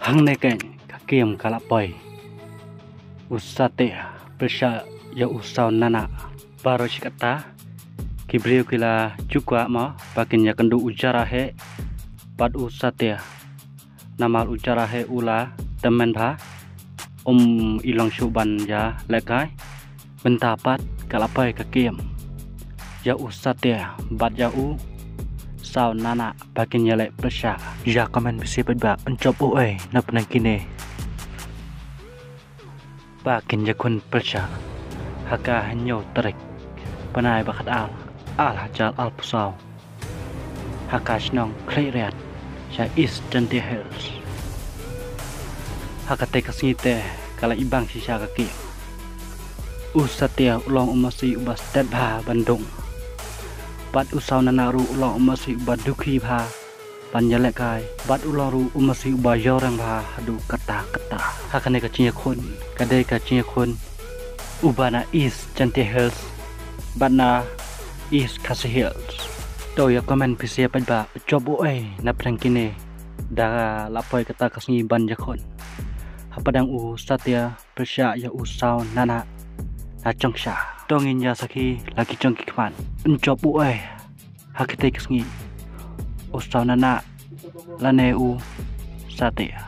hang neken kakiem kalapoi usate persya ya usau nana baro sikata kibriu kila juga ma bakin ya kendu ujarahe pad usate namal ujarahe ula temen ba ilang suban ya lekai bentapat kalapoi kakiem ya usate bad ya sau nana bakin yalek persya ya komen besi ba encop oi na penang kini bakin yakun persya haka hanyo terik panai bakat al hajal al pusau haka snong kleriat sya is cantik hills haka teka site kala ibang sisa kaki usatia ulong umasi ubas tedha Bandung bat usau nanaru ulang umasi ubah duki bha panjalekai bat ulang ru umasi ubah yorang bha hadu kata hakane kacinya kun kadai kacinya kun ubana is cantik hills batna is kasih hills to ya komen pisia ba coba na prangkine da lapoi kata kasngi ban jakon hapadang satya persya ya usau nana chongsha tongin ya saki lagi congki kman encop hakite kasngi usau nana lane satya